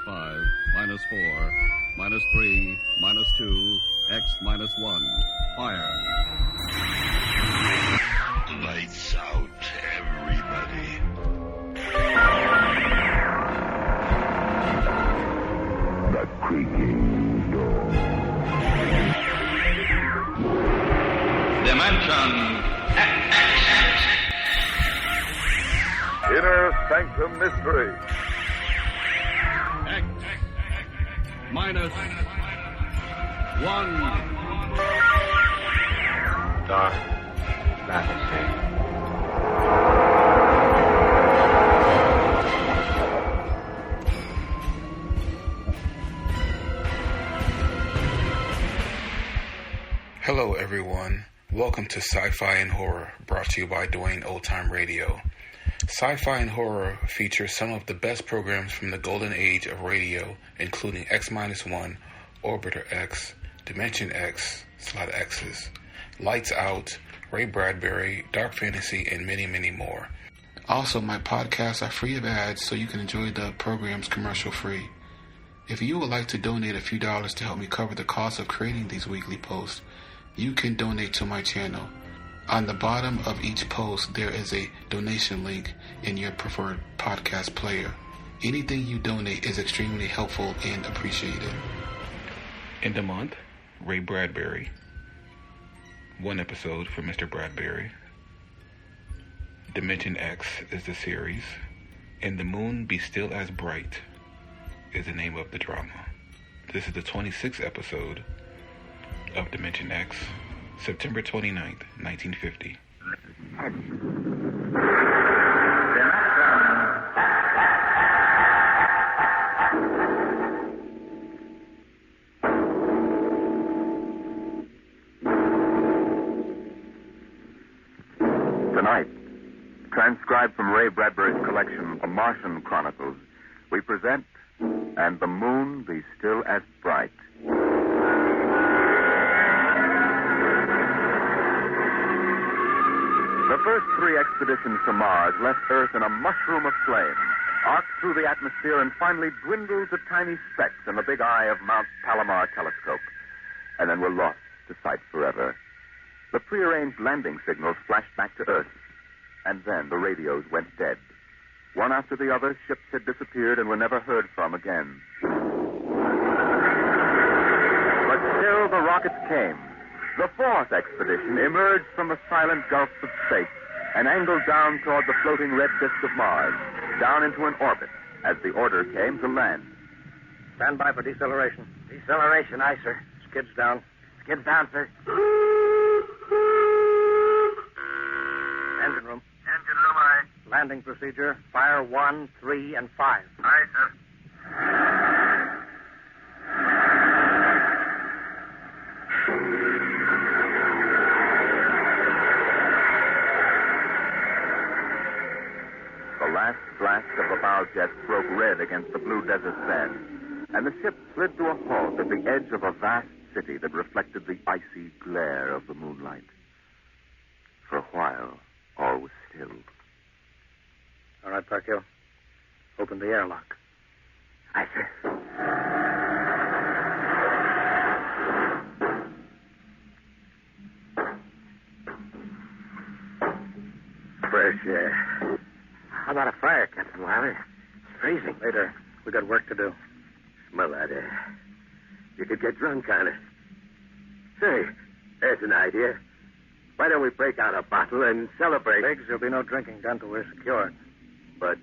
minus 5, minus 4, minus 3, minus 2, X minus 1. Fire. Lights out, everybody. The creaking door. Dimension X. Inner Sanctum Mystery. X minus 1. Dark fantasy. Hello everyone, welcome to Sci-Fi and Horror, brought to you by Dwayne Old Time Radio. Sci-Fi and Horror features some of the best programs from the golden age of radio, including X-1, Orbiter X, Dimension X, Slot X's, Lights Out, Ray Bradbury, Dark Fantasy, and many, many more. Also, my podcasts are free of ads, so you can enjoy the programs commercial-free. If you would like to donate a few dollars to help me cover the cost of creating these weekly posts, you can donate to my channel. On the bottom of each post, there is a donation link in your preferred podcast player. Anything you donate is extremely helpful and appreciated. In the month, Ray Bradbury. 1 episode for Mr. Bradbury. Dimension X is the series. And The Moon Be Still As Bright is the name of the drama. This is the 26th episode of Dimension X, September 29th, 1950. Tonight, transcribed from Ray Bradbury's collection, The Martian Chronicles, we present And the Moon Be Still As Bright. The first 3 expeditions to Mars left Earth in a mushroom of flame, arced through the atmosphere, and finally dwindled to tiny specks in the big eye of Mount Palomar telescope, and then were lost to sight forever. The prearranged landing signals flashed back to Earth, and then the radios went dead. One after the other, ships had disappeared and were never heard from again. But still the rockets came. The 4th expedition emerged from the silent gulfs of space and angled down toward the floating red disk of Mars, down into an orbit, as the order came to land. Stand by for deceleration. Deceleration, aye, sir. Skids down. Skids down, sir. Engine room. Engine room, aye. Landing procedure. Fire 1, 3, and 5. Aye, sir. The last blast of the bow jets broke red against the blue desert sand, and the ship slid to a halt at the edge of a vast city that reflected the icy glare of the moonlight. For a while, all was still. All right, Parkhill. Open the airlock. Aye, sir. Fresh air. How about a fire, Captain Wilder? It's freezing. Later. We got work to do. Smell that air. You could get drunk on it. Say, there's an idea. Why don't we break out a bottle and celebrate? Biggs, there'll be no drinking done till we're secured. But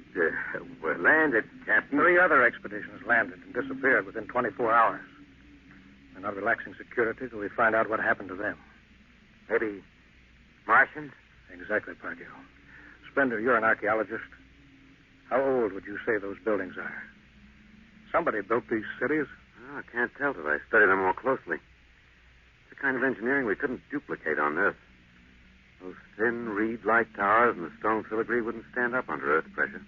we're landed, Captain. 3 other expeditions landed and disappeared within 24 hours. We're not relaxing security till we find out what happened to them. Maybe Martians? Exactly, Parkhill. Spender, you're an archaeologist. How old would you say those buildings are? Somebody built these cities. Oh, I can't tell till I study them more closely. It's the kind of engineering we couldn't duplicate on Earth. Those thin reed-like towers and the stone filigree wouldn't stand up under Earth pressure.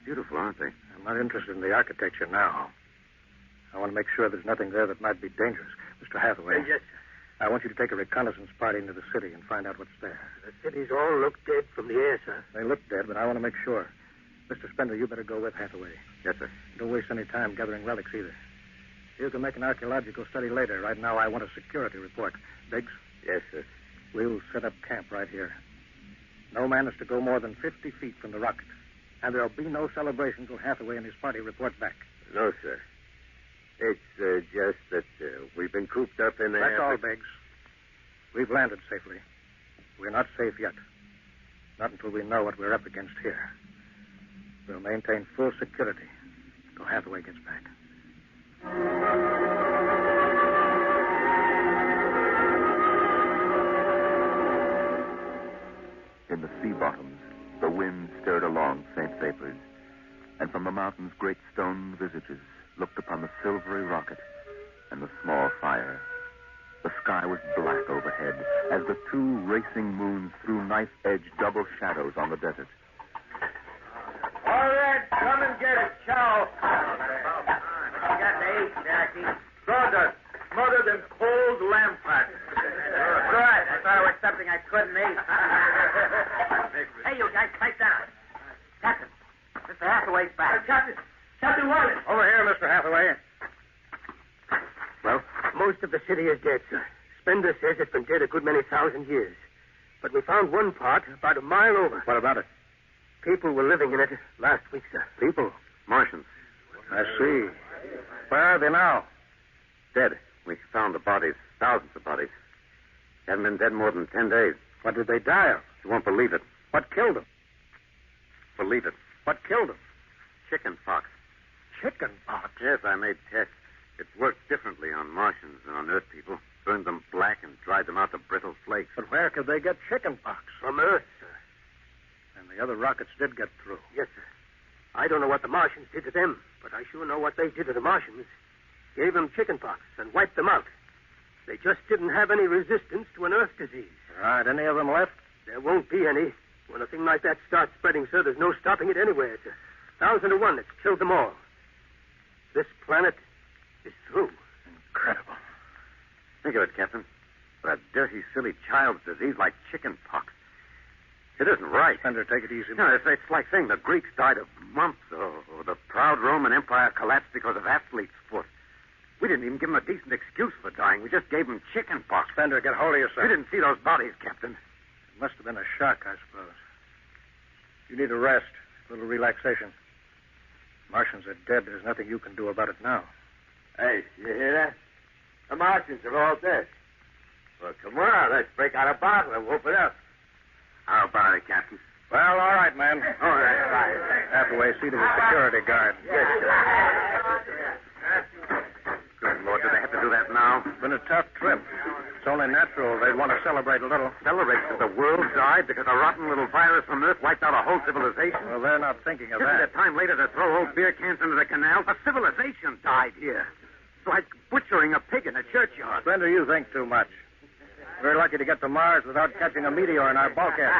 Beautiful, aren't they? I'm not interested in the architecture now. I want to make sure there's nothing there that might be dangerous. Mr. Hathaway. Yes, sir. I want you to take a reconnaissance party into the city and find out what's there. The cities all look dead from the air, sir. They look dead, but I want to make sure. Mr. Spender, you better go with Hathaway. Yes, sir. Don't waste any time gathering relics either. You can make an archaeological study later. Right now, I want a security report. Biggs? Yes, sir. We'll set up camp right here. No man is to go more than 50 feet from the rocket. And there'll be no celebration till Hathaway and his party report back. No, sir. It's just that we've been cooped up in there. That's all, Biggs. We've landed safely. We're not safe yet. Not until we know what we're up against here. We'll maintain full security until Hathaway gets back. In the sea bottoms, the wind stirred along faint vapors, and from the mountains great stone visages looked upon the silvery rocket and the small fire. The sky was black overhead as the two racing moons threw knife-edged double shadows on the desert. All right, come and get it, chow. You got to eat, Jackie. Sawdust, smothered in cold lamb fat. Good. I thought it was something I couldn't eat. Hey, you guys, pipe down. Captain, Mr. Hathaway's back. Captain Wallace. Over here, Mr. Hathaway. Well, most of the city is dead, sir. Spender says it's been dead a good many thousand years. But we found one part about a mile over. What about it? People were living in it last week, sir. People? Martians. I see. Where are they now? Dead. We found the bodies. Thousands of bodies. They haven't been dead more than 10 days. What did they die of? You won't believe it. What killed them? Believe it. What killed them? Chicken pox. Chicken pox? Yes, I made tests. It worked differently on Martians than on Earth people. Burned them black and dried them out to brittle flakes. But where could they get chicken pox? From Earth, sir. And the other rockets did get through. Yes, sir. I don't know what the Martians did to them, but I sure know what they did to the Martians. Gave them chicken pox and wiped them out. They just didn't have any resistance to an Earth disease. Right. Any of them left? There won't be any. When a thing like that starts spreading, sir, there's no stopping it anywhere. It's 1,000 to 1 that's killed them all. This planet is through. Incredible. Think of it, Captain. For a dirty, silly child's disease like chicken pox. It isn't right. Spender, take it easy. No, it's like saying the Greeks died of mumps or the proud Roman Empire collapsed because of athlete's foot. We didn't even give them a decent excuse for dying. We just gave them chicken pox. Spender, get hold of yourself. We didn't see those bodies, Captain. It must have been a shock, I suppose. You need a rest, a little relaxation. Martians are dead. There's nothing you can do about it now. Hey, you hear that? The Martians are all dead. Well, come on, let's break out a bottle and whoop it up. How about it, Captain? Well, all right, man. All right. Hathaway, see to the security guard. Yes, sir. Good Lord, do they have to do that now? It's been a tough trip. It's only natural they'd want to celebrate a little. Celebrate that the world died because a rotten little virus from Earth wiped out a whole civilization? Well, they're not thinking of Isn't that. it time later to throw old beer cans into the canal? A civilization died here. It's like butchering a pig in a churchyard. Spender, you think too much. We're lucky to get to Mars without catching a meteor in our bulkhead.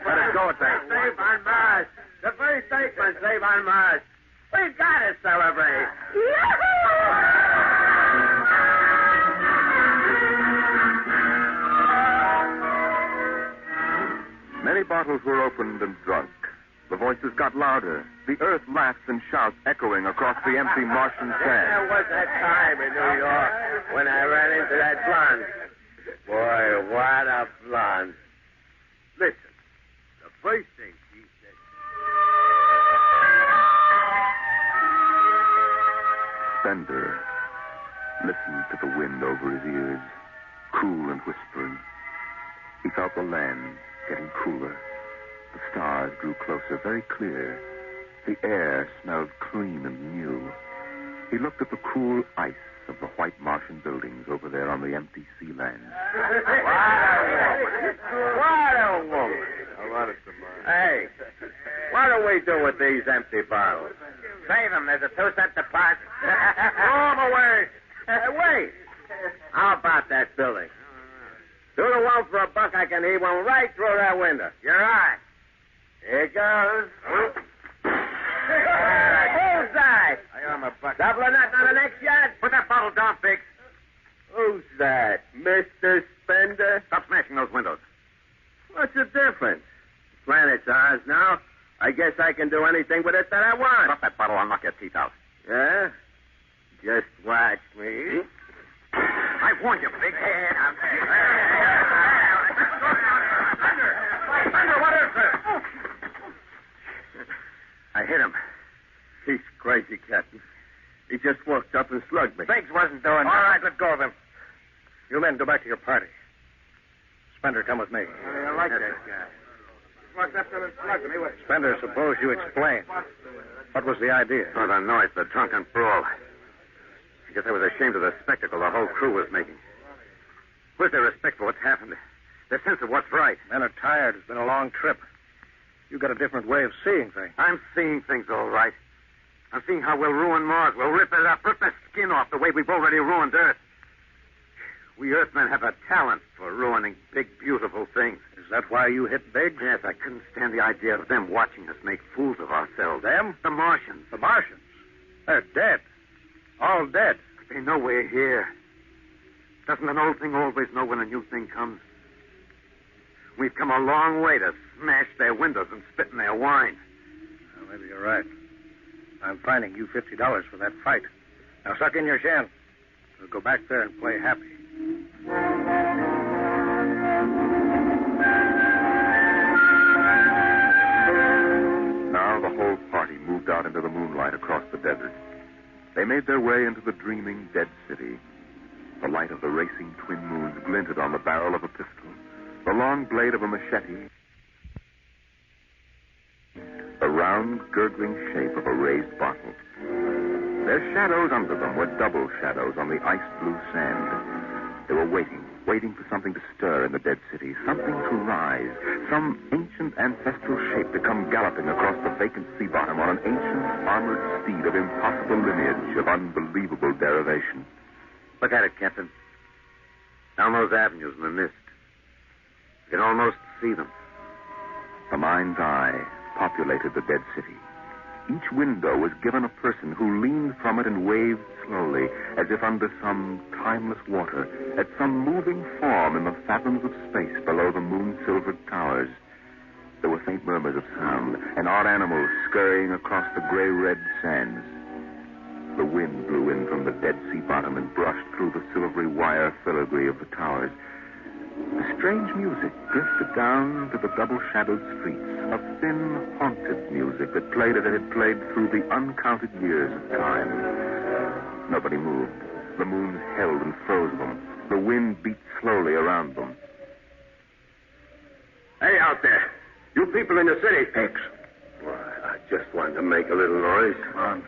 Let us go at that. Save on Mars. The first statement, save on Mars. We've got to celebrate. Many bottles were opened and drunk. The voices got louder. The earth laughs and shouts echoing across the empty Martian There sand. was that time in New York when I ran into that blonde. Boy, what a blonde. Listen, the first thing she said. Spender listened to the wind over his ears, cool and whispering. He felt the land getting cooler. The stars grew closer, very clear. The air smelled clean and new. He looked at the cool ice of the white Martian buildings over there on the empty sea land. What a woman. Hey, what do we do with these empty bottles? Save them. There's a two-cent deposit. Throw them away. Wait. How about that building? Do the one for $1 I can eat one right through that window. You're right. Here goes. Bullseye. Double or nothing on the next yet? Put that bottle down, Biggs. Who's that? Mr. Spender? Stop smashing those windows. What's the difference? The planet's ours now. I guess I can do anything with it that I want. Drop that bottle, I'll knock your teeth out. Yeah? Just watch me. I warned you, Big. Thunder, what is it? I hit him. He's crazy, Captain. He just walked up and slugged me. Biggs wasn't doing All right, let go of him. You men go back to your party. Spender, come with me. I like that guy. Walked up to him and slugged me. Spender, suppose you explain. What was the idea? Oh, the noise, the drunken brawl. I guess I was ashamed of the spectacle the whole crew was making. Where's their respect for what's happened? Their sense of what's right? Men are tired. It's been a long trip. You've got a different way of seeing things. I'm seeing things all right. I'm seeing how we'll ruin Mars. We'll rip it up, rip the skin off the way we've already ruined Earth. We Earthmen have a talent for ruining big, beautiful things. Is that why you hit Biggs? Yes, I couldn't stand the idea of them watching us make fools of ourselves. Them? The Martians. The Martians. They're dead. All dead. But they know we're here. Doesn't an old thing always know when a new thing comes? We've come a long way to smash their windows and spit in their wine. Well, maybe you're right. I'm fining you $50 for that fight. Now suck in your shin. We'll go back there and play happy. Now the whole party moved out into the moonlight across the desert. They made their way into the dreaming dead city. The light of the racing twin moons glinted on the barrel of a pistol, the long blade of a machete, the round, gurgling shape of a raised bottle. Their shadows under them were double shadows on the ice-blue sand. They were waiting for something to stir in the dead city, something to rise, some ancient ancestral shape to come galloping across the vacant sea bottom on an ancient armored steed of impossible lineage, of unbelievable derivation. Look at it, Captain. Down those avenues in the mist. You can almost see them. The mind's eye populated the dead city. Each window was given a person who leaned from it and waved slowly, as if under some timeless water, at some moving form in the fathoms of space below the moon-silvered towers. There were faint murmurs of sound, and odd animals scurrying across the gray-red sands. The wind blew in from the dead sea bottom and brushed through the silvery wire filigree of the towers. A strange music drifted down to the double-shadowed streets, a thin, haunted music that played as it had played through the uncounted years of time. Nobody moved. The moons held and froze them. The wind beat slowly around them. Hey, out there. You people in the city. Hicks. Why, I just wanted to make a little noise. Come on.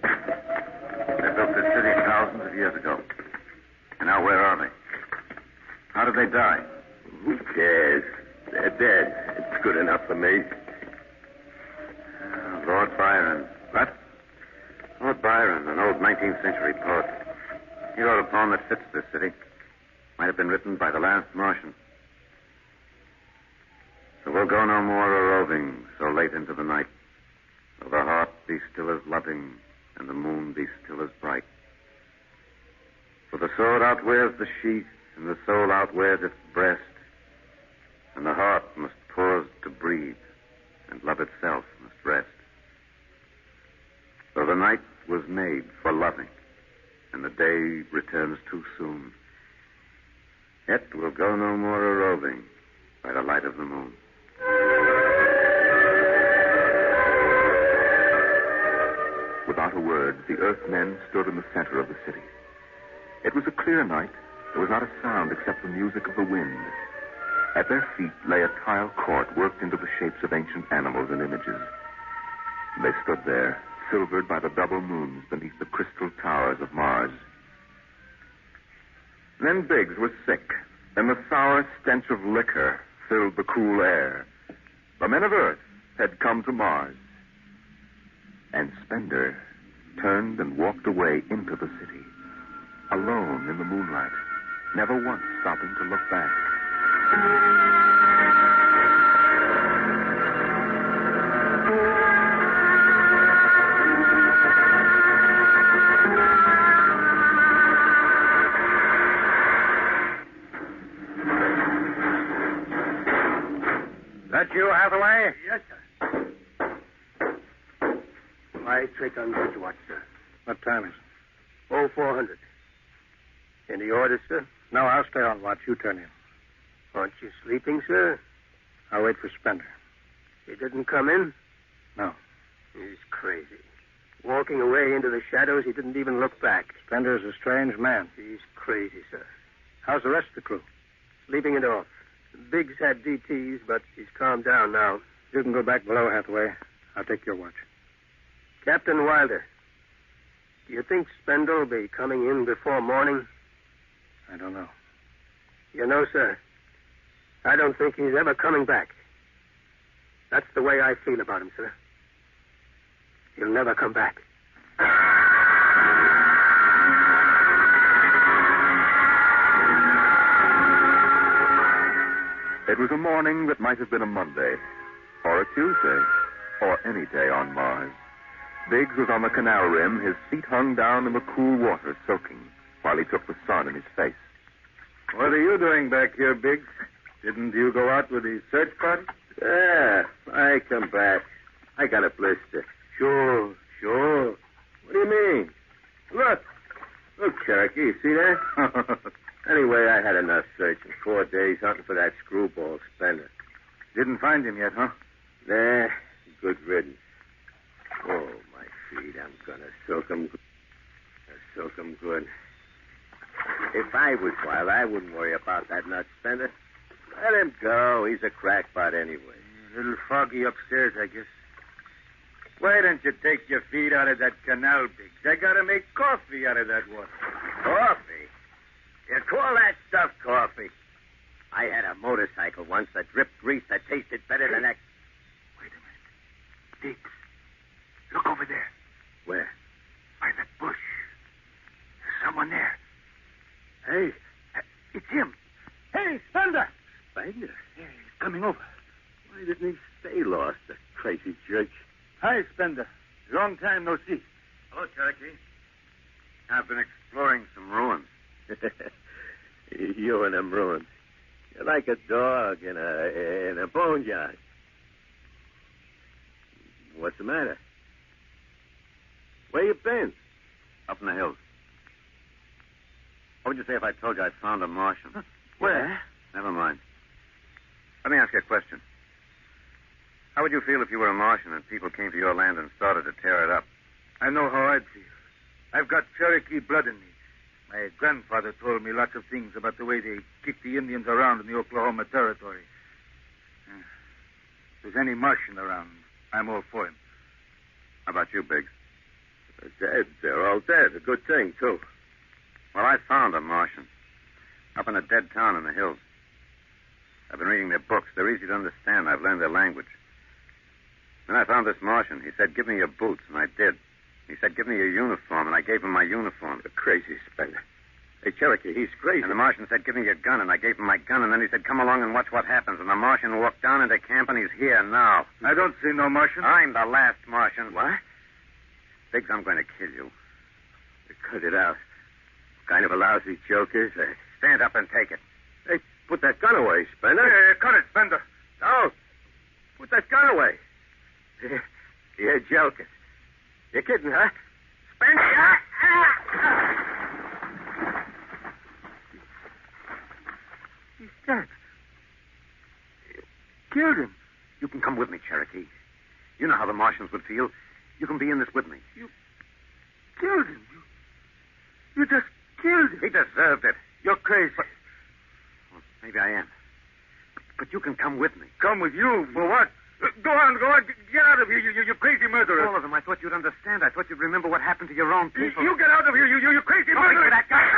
They built this city thousands of years ago. And now where are they? How did they die? Who cares? They're dead. It's good enough for me. Lord Byron. What? Lord Byron, an old 19th century poet. He wrote a poem that fits this city. Might have been written by the last Martian. So we'll go no more a-roving so late into the night. Though the heart be still as loving and the moon be still as bright. For the sword outwears the sheath and the soul outwears its breast. And the heart must pause to breathe and love itself must rest. So the night was made for loving and the day returns too soon. Yet we'll go no more a-roving by the light of the moon. Without a word, the Earthmen stood in the center of the city. It was a clear night. There was not a sound except the music of the wind. At their feet lay a tile court worked into the shapes of ancient animals and images. They stood there, silvered by the double moons beneath the crystal towers of Mars. Then Biggs was sick, and the sour stench of liquor filled the cool air. The men of Earth had come to Mars. And Spender turned and walked away into the city, alone in the moonlight, never once stopping to look back. That you, I take on bridge watch, sir. What time is it? 0400. Any orders, sir? No, I'll stay on watch. You turn in. Aren't you sleeping, sir? I'll wait for Spender. He didn't come in? No. He's crazy. Walking away into the shadows, he didn't even look back. Spender's a strange man. He's crazy, sir. How's the rest of the crew? Sleeping it off. Biggs had DTs, but he's calmed down now. You can go back below, Hathaway. I'll take your watch. Captain Wilder, do you think Spender will be coming in before morning? I don't know. You know, sir, I don't think he's ever coming back. That's the way I feel about him, sir. He'll never come back. It was a morning that might have been a Monday, or a Tuesday, or any day on Mars. Biggs was on the canal rim, his feet hung down in the cool water, soaking, while he took the sun in his face. What are you doing back here, Biggs? Didn't you go out with the search party? Yeah, I come back. I got a blister. Sure. What do you mean? Look, Cherokee, see that? Anyway, I had enough searching. 4 days hunting for that screwball Spender. Didn't find him yet, huh? Nah, good riddance. Oh, my feet, I'm gonna soak 'em good. If I was wild, I wouldn't worry about that nut Spender. Let him go. He's a crackpot anyway. A little foggy upstairs, I guess. Why don't you take your feet out of that canal, Biggs? I gotta make coffee out of that water. Coffee? You call that stuff coffee? I had a motorcycle once that dripped grease that tasted better than that. Wait a minute. Biggs, look over there. Where? By that bush. There's someone there. Hey, it's him. Hey, Spender! Spender? Yeah, he's coming over. Why didn't he stay lost, the crazy jerk? Hi, Spender. Long time no see. Hello, Cherokee. I've been exploring some ruins. You and them ruins. You're like a dog in a boneyard. What's the matter? Where you been? Up in the hills. What would you say if I told you I found a Martian? Where? Never mind. Let me ask you a question. How would you feel if you were a Martian and people came to your land and started to tear it up? I know how I'd feel. I've got Cherokee blood in me. My grandfather told me lots of things about the way they kicked the Indians around in the Oklahoma Territory. If there's any Martian around, I'm all for him. How about you, Biggs? They're dead. They're all dead. A good thing, too. Well, I found a Martian. Up in a dead town in the hills. I've been reading their books. They're easy to understand. I've learned their language. Then I found this Martian. He said, give me your boots, and I did. He said, give me your uniform, and I gave him my uniform. The crazy Spender. Hey, Cherokee, he's crazy. And the Martian said, give me your gun, and I gave him my gun, and then he said, come along and watch what happens. And the Martian walked down into camp, and he's here now. I don't see no Martian. I'm the last Martian. What? Biggs, I'm going to kill you. Cut it out. What kind of a lousy joke is that? Stand up and take it. Hey, put that gun away, Spender. Hey, cut it, Spender. No. Put that gun away. You're joking. You're kidding, huh? Spender! He's dead. You killed him. You can come with me, Cherokee. You know how the Martians would feel. You can be in this with me. You killed him. You just killed him. He deserved it. You're crazy. Well, maybe I am. But you can come with me. Come with you? For what? Go on. Get out of here, you crazy murderer. All of them. I thought you'd understand. I thought you'd remember what happened to your own people. You get out of here, you crazy Don't murderer. for that guy.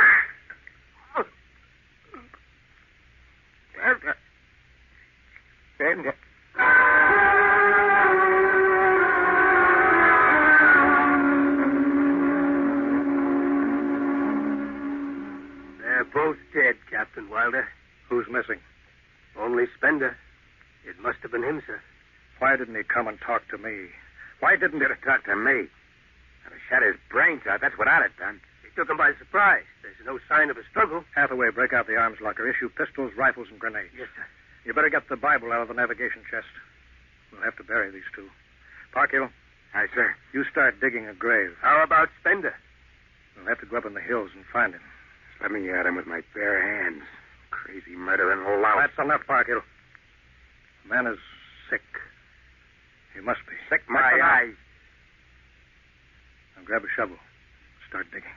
Spender. They're both dead, Captain Wilder. Who's missing? Only Spender. It must have been him, sir. Why didn't he come and talk to me? Why didn't he talk to me? I'd have shot his brains out. That's what I'd have done. He took him by surprise. There's no sign of a struggle. Hathaway, break out the arms locker. Issue pistols, rifles, and grenades. Yes, sir. You better get the Bible out of the navigation chest. We'll have to bury these two. Parkhill, Aye, sir. You start digging a grave. How about Spender? We'll have to go up in the hills and find him. Let me at him with my bare hands. Crazy murdering louse. That's enough, Parkhill. The man is sick. He must be. Sick my eye. Now grab a shovel. Start digging.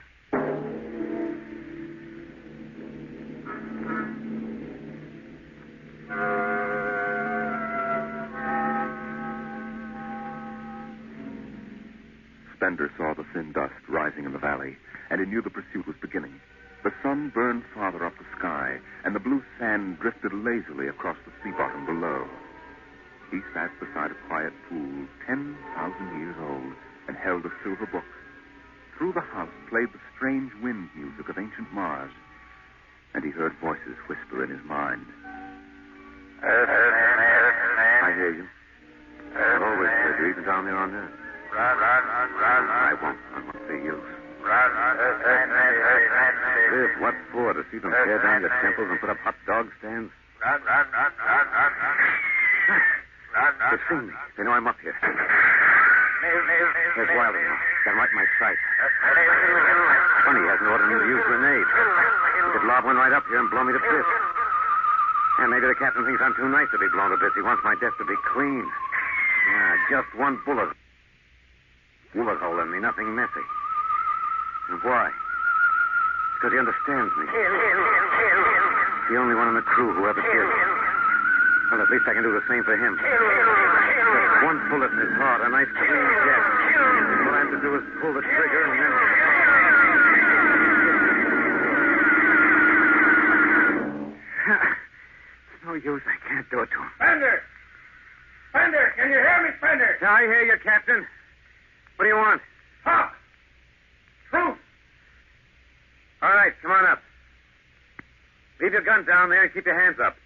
Spender saw the thin dust rising in the valley, and he knew the pursuit was beginning. The sun burned farther up the sky, and the blue sand drifted lazily across the sea bottom below. He sat beside a quiet pool 10,000 years old and held a silver book. Through the house played the strange wind music of ancient Mars, and he heard voices whisper in his mind. I hear you. I've always heard you, even down there on Earth. I won't say you. This, what for? To see them tear down your temples and put up hot dog stands? They've seen me. They know I'm up here. There's Wilder now. Got right in my sight. Funny, he hasn't ordered me to use grenades. He could lob one right up here and blow me to bits. And maybe the captain thinks I'm too nice to be blown to bits. He wants my death to be clean. Yeah, just one bullet. Bullet hole in me, nothing messy. And why? Because he understands me. The only one in the crew who ever did. Well, at least I can do the same for him. Just one bullet in his heart, a nice clean death. All I have to do is pull the trigger and then... It's no use. I can't do it to him. Spender! Spender! Can you hear me, Spender? Yeah, I hear you, Captain. What do you want? Talk! Truth! All right, come on up. Leave your gun down there and keep your hands up.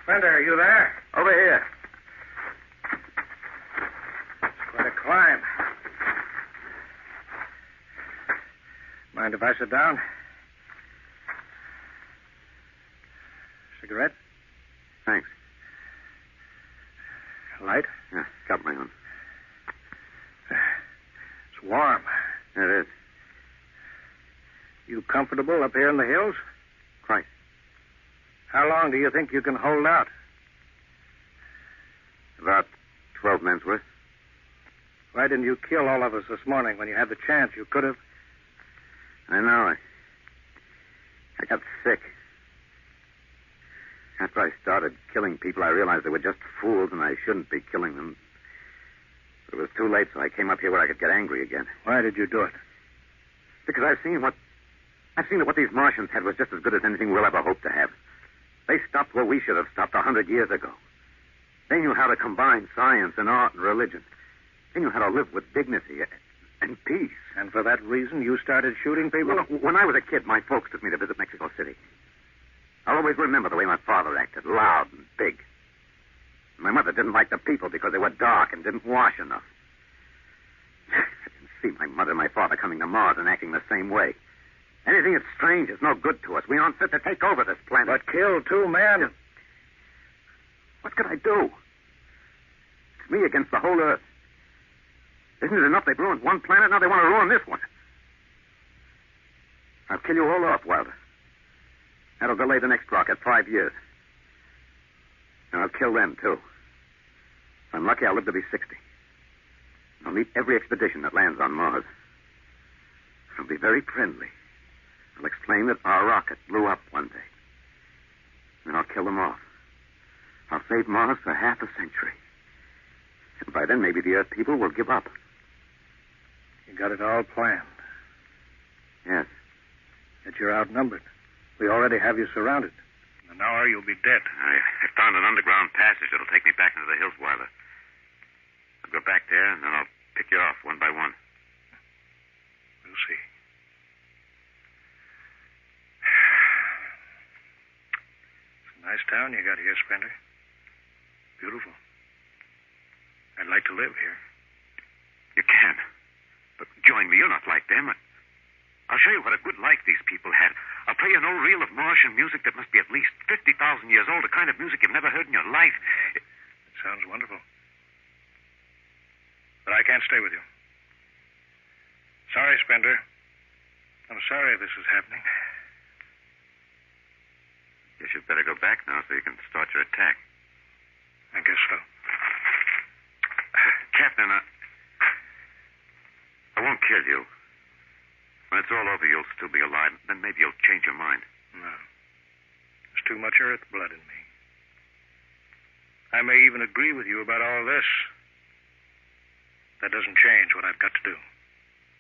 Spender, are you there? Over here. It's quite a climb. Mind if I sit down? Cigarette? Thanks. Light? Yeah, got my own. It's warm. It is. You comfortable up here in the hills? Quite. How long do you think you can hold out? About 12 men's worth. Why didn't you kill all of us this morning when you had the chance? You could have. I know. I got sick. After I started killing people, I realized they were just fools and I shouldn't be killing them. But it was too late, so I came up here where I could get angry again. Why did you do it? Because I've seen that what these Martians had was just as good as anything we'll ever hope to have. They stopped where we should have stopped 100 years ago. They knew how to combine science and art and religion. They knew how to live with dignity and peace. And for that reason, you started shooting people? Well, when I was a kid, my folks took me to visit Mexico City. I'll always remember the way my father acted, loud and big. My mother didn't like the people because they were dark and didn't wash enough. I didn't see my mother and my father coming to Mars and acting the same way. Anything that's strange is no good to us. We aren't fit to take over this planet. But kill 2 men? What could I do? It's me against the whole Earth. Isn't it enough they've ruined one planet? Now they want to ruin this one. I'll kill you all off, Wilder. That'll delay the next rocket 5 years. And I'll kill them, too. If I'm lucky, I'll live to be 60. I'll meet every expedition that lands on Mars. I'll be very friendly. I'll explain that our rocket blew up one day. And I'll kill them off. I'll save Mars for half a century. And by then, maybe the Earth people will give up. You got it all planned. Yes. Yet you're outnumbered. We already have you surrounded. In an hour, you'll be dead. I found an underground passage that'll take me back into the hills, Wilder. I'll go back there, and then I'll pick you off one by one. We'll see. It's a nice town you got here, Spender. Beautiful. I'd like to live here. You can. But join me. You're not like them. I'll show you what a good life these people had. I'll play you an old reel of Martian music that must be at least 50,000 years old, the kind of music you've never heard in your life. It sounds wonderful. But I can't stay with you. Sorry, Spender. I'm sorry this is happening. Guess you'd better go back now so you can start your attack. I guess so. Captain, I won't kill you. When it's all over, you'll still be alive. Then maybe you'll change your mind. No. There's too much earth blood in me. I may even agree with you about all this. That doesn't change what I've got to do.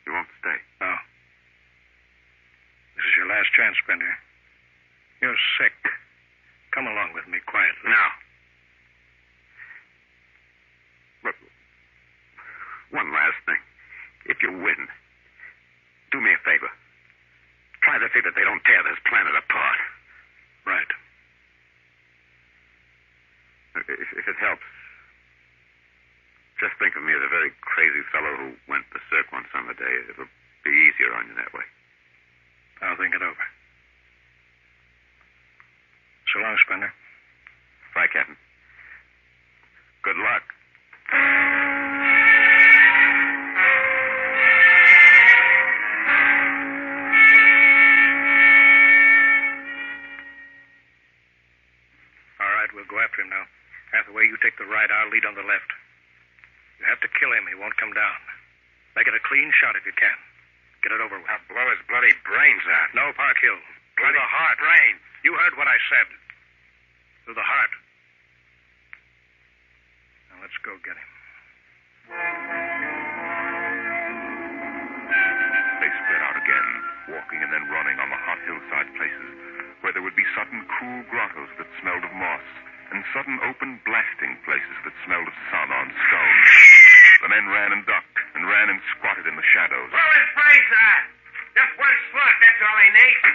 You won't stay? No. This is your last chance, Spender. You're sick. Come along with me quietly. Now. Look, one last thing. If you win, do me a favor. Try to see that they don't tear this planet apart. Right. If it helps, just think of me as a very crazy fellow who went berserk one summer day. It'll be easier on you that way. I'll think it over. So long, Spender. Bye, Captain. Good luck. All right, we'll go after him now. Hathaway, you take the right. I'll lead on the left. You have to kill him. He won't come down. Make it a clean shot if you can. Get it over with. I'll blow his bloody brains out. No, Parkhill. Through the heart. Brains. You heard what I said. Through the heart. Now let's go get him. They spread out again, walking and then running on the hot hillside places, where there would be sudden cool grottos that smelled of moss, and sudden open blasting places that smelled of sun on stone. The men ran and ducked, and ran and squatted in the shadows. Blow his brains out. Just one slug, that's all he needs.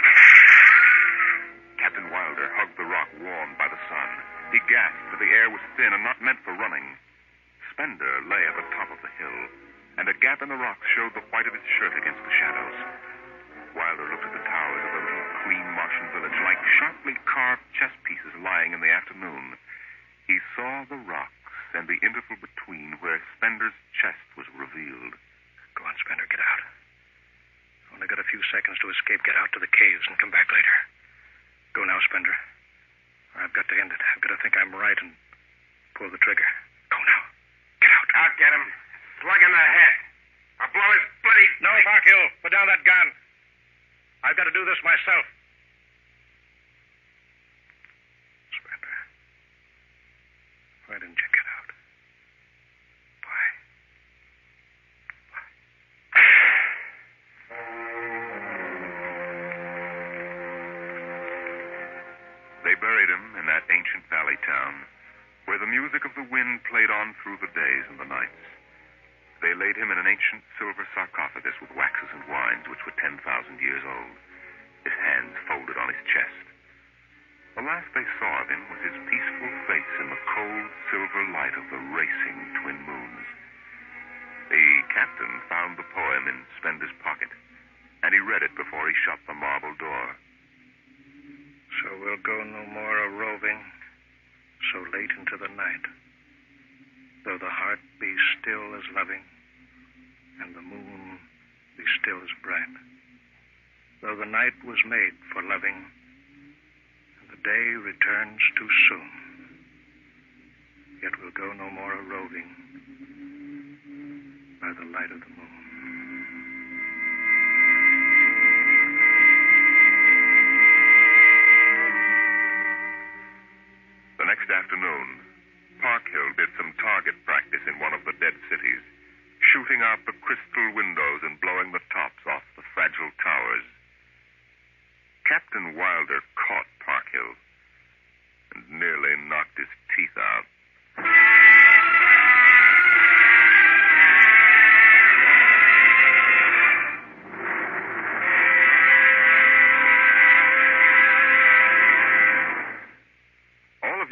Captain Wilder hugged the rock warmed by the sun. He gasped, for the air was thin and not meant for running. Spender lay at the top of the hill, and a gap in the rocks showed the white of his shirt against the shadows. Wilder looked at the towers of the little clean Martian village like sharply carved chess pieces lying in the afternoon. He saw the rocks and the interval between where Spender's chest was revealed. Go on, Spender, get out. Only got a few seconds to escape. Get out to the caves and come back later. Go now, Spender. I've got to end it. I've got to think I'm right and pull the trigger. Go now. Get out. I'll get him. Slug in the head. I'll blow his bloody... No, Parkhill. Put down that gun. I've got to do this myself. Spender. Why didn't you get out? Why? They buried him in that ancient valley town, where the music of the wind played on through the days and the nights. They laid him in an ancient silver sarcophagus with waxes and wines which were 10,000 years old, his hands folded on his chest. The last they saw of him was his peaceful face in the cold silver light of the racing twin moons. The captain found the poem in Spender's pocket, and he read it before he shut the marble door. So we'll go no more a-roving so late into the night, though the heart be still as loving, and the moon be still as bright, though the night was made for loving, and the day returns too soon, yet we'll go no more a-roving by the light of the moon. The next afternoon, Parkhill did some target practice in one of the dead cities, shooting out the crystal windows and blowing the tops off the fragile towers. Captain Wilder caught Parkhill and nearly knocked his teeth out.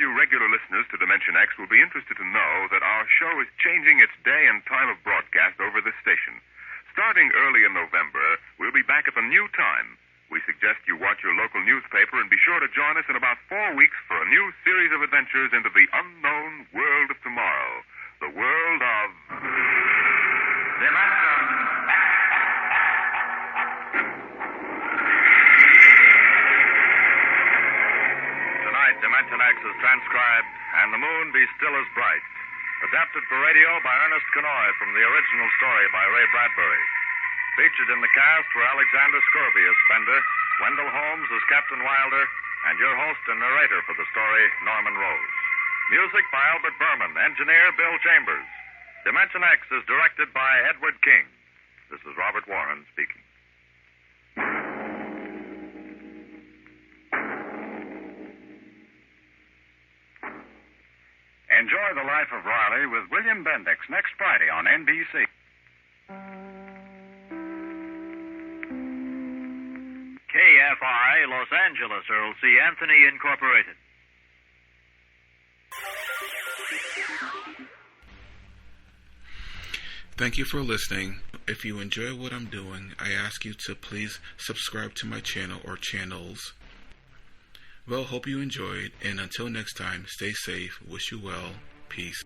You regular listeners to Dimension X will be interested to know that our show is changing its day and time of broadcast over this station. Starting early in November, we'll be back at the new time. We suggest you watch your local newspaper and be sure to join us in about 4 weeks for a new series of adventures into the unknown world of tomorrow. The world of... Dimension. Tonight, Dimension X is transcribed, and the moon be still as bright. Adapted for radio by Ernest Kenoy from the original story by Ray Bradbury. Featured in the cast were Alexander Scorby as Fender, Wendell Holmes as Captain Wilder, and your host and narrator for the story, Norman Rose. Music by Albert Berman, engineer Bill Chambers. Dimension X is directed by Edward King. This is Robert Warren speaking. Enjoy the Life of Riley with William Bendix next Friday on NBC. KFI, Los Angeles, Earl C. Anthony, Incorporated. Thank you for listening. If you enjoy what I'm doing, I ask you to please subscribe to my channel or channels. Well, hope you enjoyed, and until next time, stay safe, wish you well, peace.